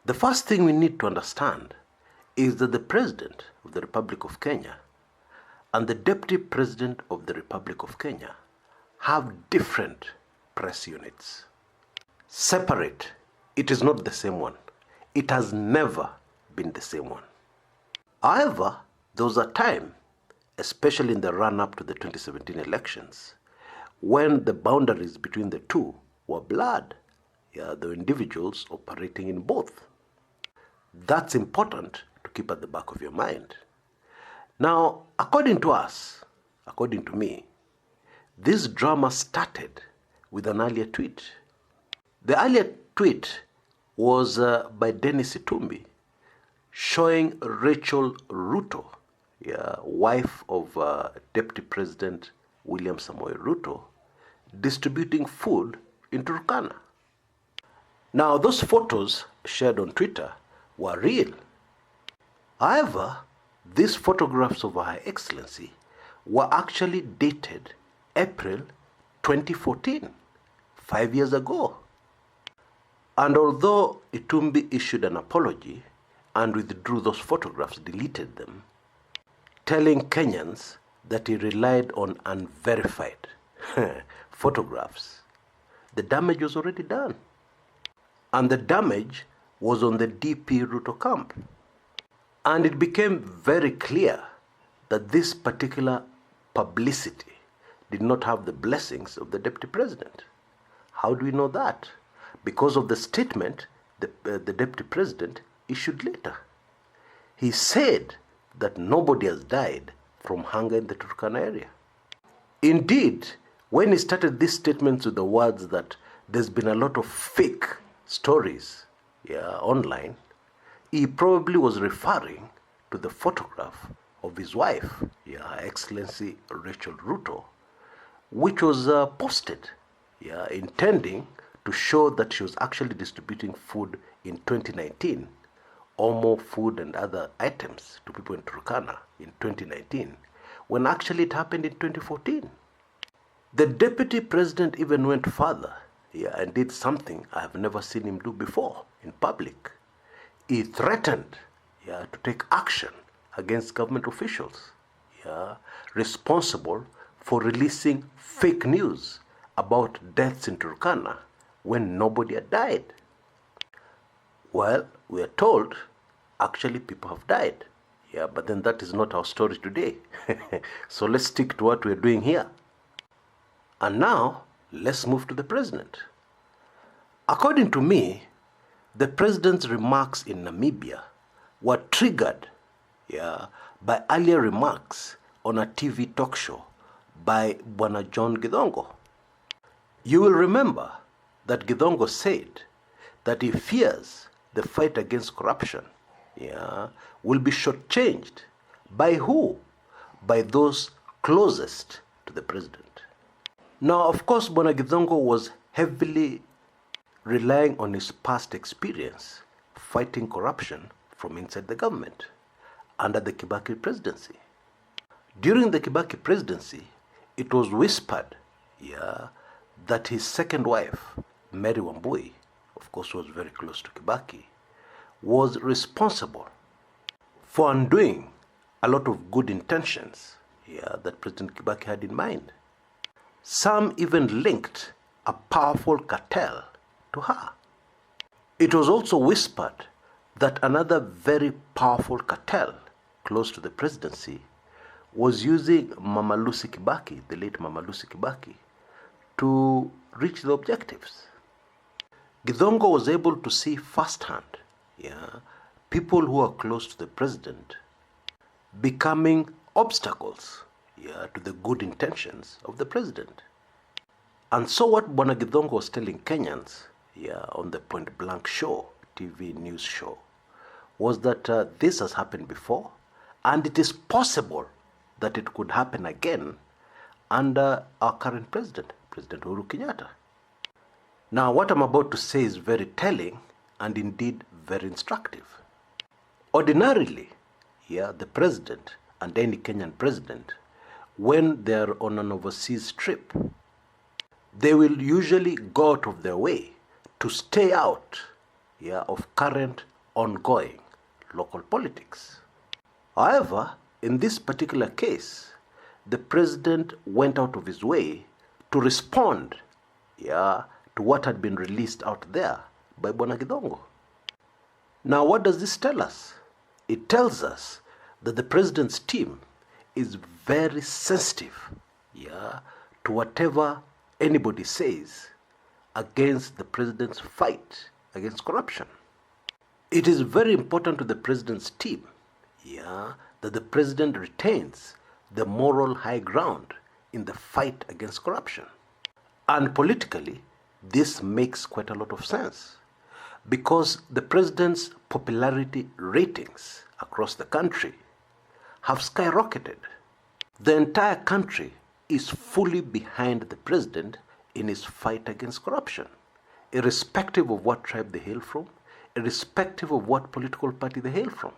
The first thing we need to understand is that the President of the Republic of Kenya and the Deputy President of the Republic of Kenya have different press units. Separate, it is not the same one. It has never been the same one. However, there was a time, especially in the run-up to the 2017 elections, when the boundaries between the two were blurred. There were individuals operating in both. That's important to keep at the back of your mind. Now, according to us, according to me, this drama started with an earlier tweet. The earlier tweet was by Dennis Itumbi, showing Rachel Ruto, wife of Deputy President William Samoei Ruto, distributing food in Turkana. Now, those photos shared on Twitter were real. However, these photographs of Her Excellency were actually dated April 2014, 5 years ago. And although Itumbi issued an apology and withdrew those photographs, deleted them, telling Kenyans that he relied on unverified photographs, the damage was already done. And the damage was on the DP Ruto camp. And it became very clear that this particular publicity did not have the blessings of the Deputy President. How do we know that? Because of the statement the Deputy President issued later. He said that nobody has died from hunger in the Turkana area. Indeed, when he started these statements with the words that there's been a lot of fake stories online, he probably was referring to the photograph of his wife, Her Excellency Rachel Ruto, which was posted, intending to show that she was actually distributing food in 2019, Omo food and other items to people in Turkana in 2019, when actually it happened in 2014. The Deputy President even went further, and did something I have never seen him do before in public. He threatened, to take action against government officials, responsible for releasing fake news about deaths in Turkana when nobody had died. Well, we are told actually people have died. But then that is not our story today. So let's stick to what we're doing here. And now, let's move to the President. According to me, the President's remarks in Namibia were triggered by earlier remarks on a TV talk show by Bwana John Githongo. You will remember that Githongo said that he fears the fight against corruption will be shortchanged. By who? By those closest to the President. Now, of course, Bwana Githongo was heavily relying on his past experience fighting corruption from inside the government under the Kibaki presidency. During the Kibaki presidency, it was whispered that his second wife, Mary Wambui, of course was very close to Kibaki, was responsible for undoing a lot of good intentions that President Kibaki had in mind. Some even linked a powerful cartel to her. It was also whispered that another very powerful cartel close to the presidency was using Mama Lucy Kibaki, the late Mama Lucy Kibaki, to reach the objectives. Githongo was able to see firsthand people who are close to the president becoming obstacles to the good intentions of the president. And so what Bwana Githongo was telling Kenyans on the Point Blank show, TV news show, was that this has happened before, and it is possible that it could happen again under our current president, President Uhuru Kenyatta. Now, what I'm about to say is very telling and indeed very instructive. Ordinarily, the president and any Kenyan president, when they're on an overseas trip, they will usually go out of their way to stay out of current ongoing local politics. However, in this particular case, the president went out of his way to respond to what had been released out there by Bwana Githongo. Now, what does this tell us? It tells us that the president's team is very sensitive to whatever anybody says against the president's fight against corruption. It is very important to the president's team that the president retains the moral high ground in the fight against corruption. And politically, this makes quite a lot of sense because the president's popularity ratings across the country have skyrocketed. The entire country is fully behind the president in his fight against corruption, irrespective of what tribe they hail from, irrespective of what political party they hail from.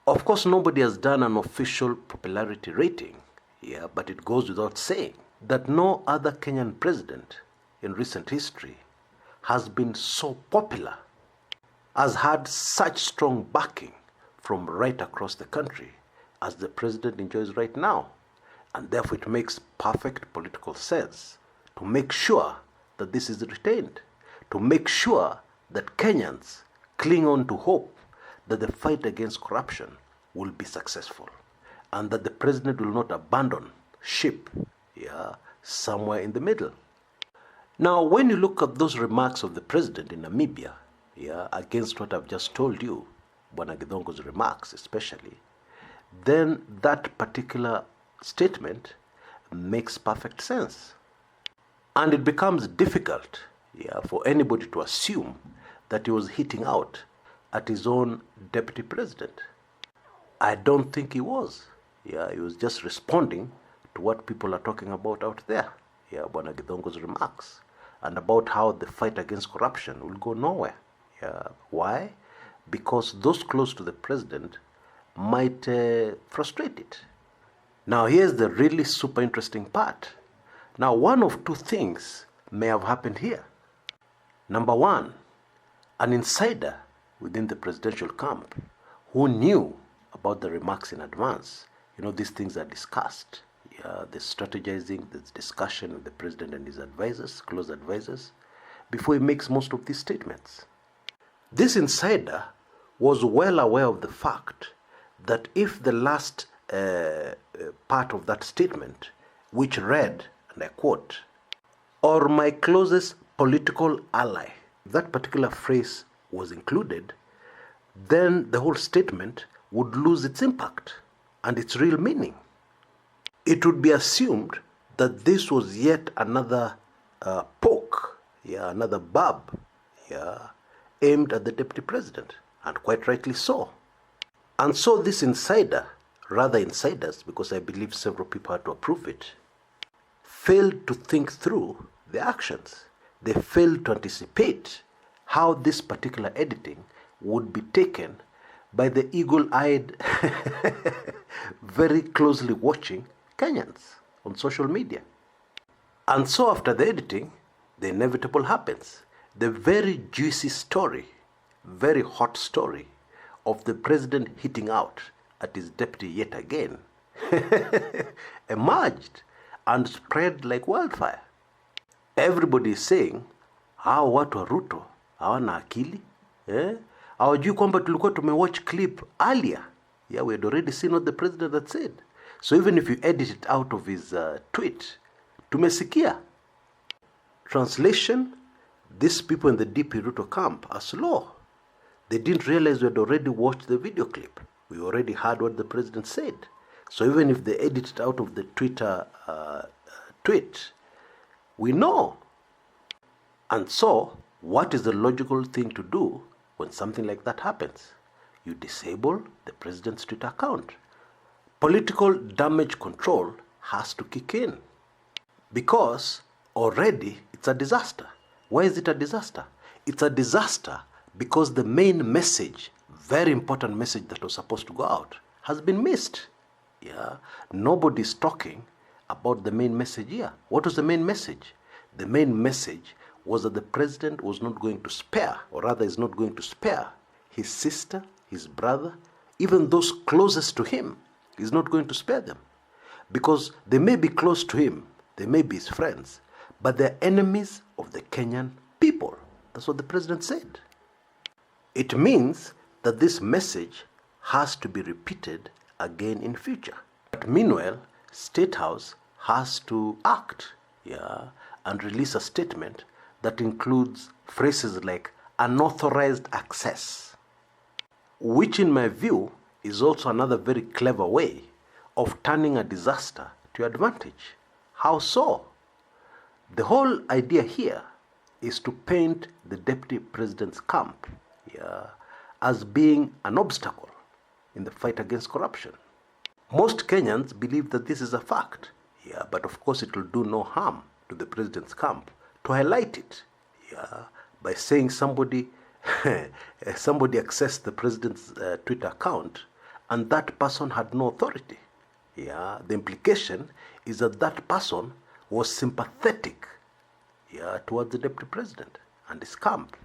Of course, nobody has done an official popularity rating, but it goes without saying that no other Kenyan president in recent history has been so popular, has had such strong backing from right across the country as the president enjoys right now. And therefore it makes perfect political sense to make sure that this is retained, to make sure that Kenyans cling on to hope that the fight against corruption will be successful and that the president will not abandon ship somewhere in the middle. Now, when you look at those remarks of the president in Namibia, against what I've just told you, Bwana Githongo's remarks especially, then that particular statement makes perfect sense. And it becomes difficult for anybody to assume that he was hitting out at his own deputy president. I don't think he was. He was just responding to what people are talking about out there. Bwana Githongo's remarks and about how the fight against corruption will go nowhere. Why? Because those close to the president might frustrate it. Now, here's the really super interesting part. Now, one of two things may have happened here. Number one, an insider within the presidential camp who knew about the remarks in advance. These things are discussed. The strategizing, the discussion with the president and his advisors, close advisors, before he makes most of these statements. This insider was well aware of the fact that if the last part of that statement, which read, and I quote, "or my closest political ally," that particular phrase was included, then the whole statement would lose its impact and its real meaning. It would be assumed that this was yet another poke, another barb, aimed at the deputy president, and quite rightly so. And so this insider, rather insiders, because I believe several people had to approve it, failed to think through the actions. They failed to anticipate how this particular editing would be taken by the eagle-eyed, very closely watching Kenyans on social media. And so after the editing, the inevitable happens. The very juicy story, very hot story of the president hitting out at his deputy yet again emerged and spread like wildfire. Everybody is saying, hao watu wa Ruto hawana akili, hawajui kwamba tulikuwa tumewatch clip earlier. We had already seen what the president had said. So even if you edit it out of his tweet, tumesikia. Translation, these people in the DP Ruto camp are slow. They didn't realize we had already watched the video clip. We already heard what the president said. So even if they edit it out of the Twitter tweet, we know. And so, what is the logical thing to do when something like that happens? You disable the president's Twitter account. Political damage control has to kick in because already it's a disaster. Why is it a disaster? It's a disaster because the main message, very important message that was supposed to go out, has been missed. Nobody's talking about the main message here. What was the main message? The main message was that the president was not going to spare, or rather is not going to spare, his sister, his brother, even those closest to him, he's not going to spare them. Because they may be close to him, they may be his friends, but they're enemies of the Kenyan people. That's what the president said. It means that this message has to be repeated again in future. But meanwhile, State House has to act, and release a statement that includes phrases like unauthorized access, which in my view is also another very clever way of turning a disaster to your advantage. How so? The whole idea here is to paint the deputy president's camp as being an obstacle in the fight against corruption. Most Kenyans believe that this is a fact, but of course it will do no harm to the president's camp to highlight it, by saying somebody accessed the president's Twitter account and that person had no authority. The implication is that that person was sympathetic towards the deputy president and his camp.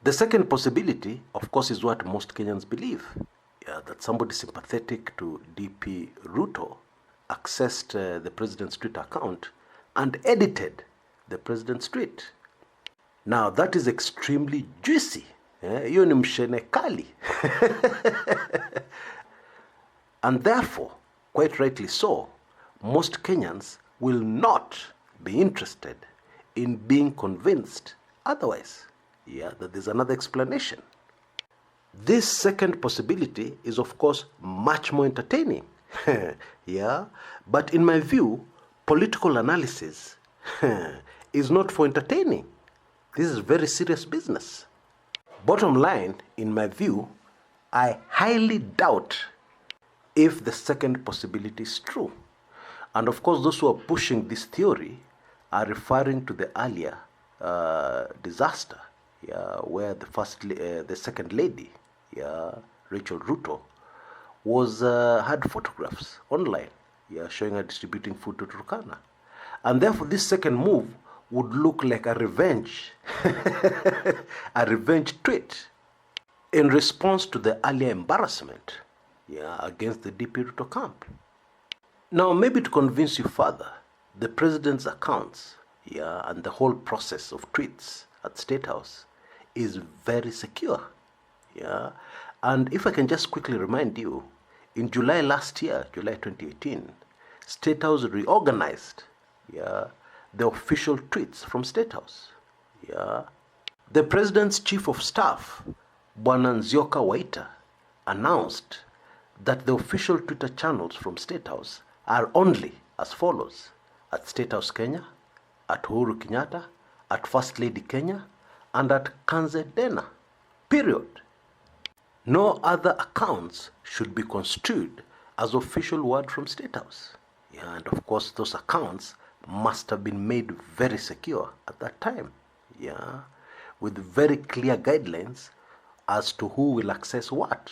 The second possibility, of course, is what most Kenyans believe, that somebody sympathetic to DP Ruto accessed the president's Twitter account and edited the president's tweet. Now, that is extremely juicy. Hiyo ni mshene kali. And therefore, quite rightly so, most Kenyans will not be interested in being convinced otherwise, that there's another explanation. This second possibility is, of course, much more entertaining. But in my view, political analysis is not for entertaining. This is very serious business. Bottom line, in my view, I highly doubt if the second possibility is true. And of course, those who are pushing this theory are referring to the earlier disaster, where the second lady, Rachel Ruto, had photographs online, showing her distributing food to Turkana. And therefore, this second move would look like a revenge, a revenge tweet in response to the earlier embarrassment, against the DP Ruto camp. Now, maybe to convince you further, the president's accounts, and the whole process of tweets at State House is very secure, And if I can just quickly remind you, in July last year, July 2018, State House reorganized, the official tweets from State House, The president's chief of staff, Bwana Nzioka Waita, announced that the official Twitter channels from State House are only as follows: at State House Kenya, at Uhuru Kenyatta, at First Lady Kenya, and at Kanze Dena. Period. No other accounts should be construed as official word from State House. And of course, those accounts must have been made very secure at that time. With very clear guidelines as to who will access what.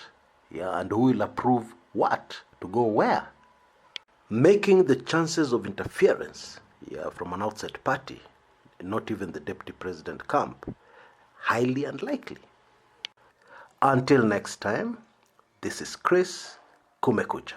And who will approve what to go where. Making the chances of interference from an outside party, not even the deputy president camp, highly unlikely. Until next time, this is Chris Kumekucha.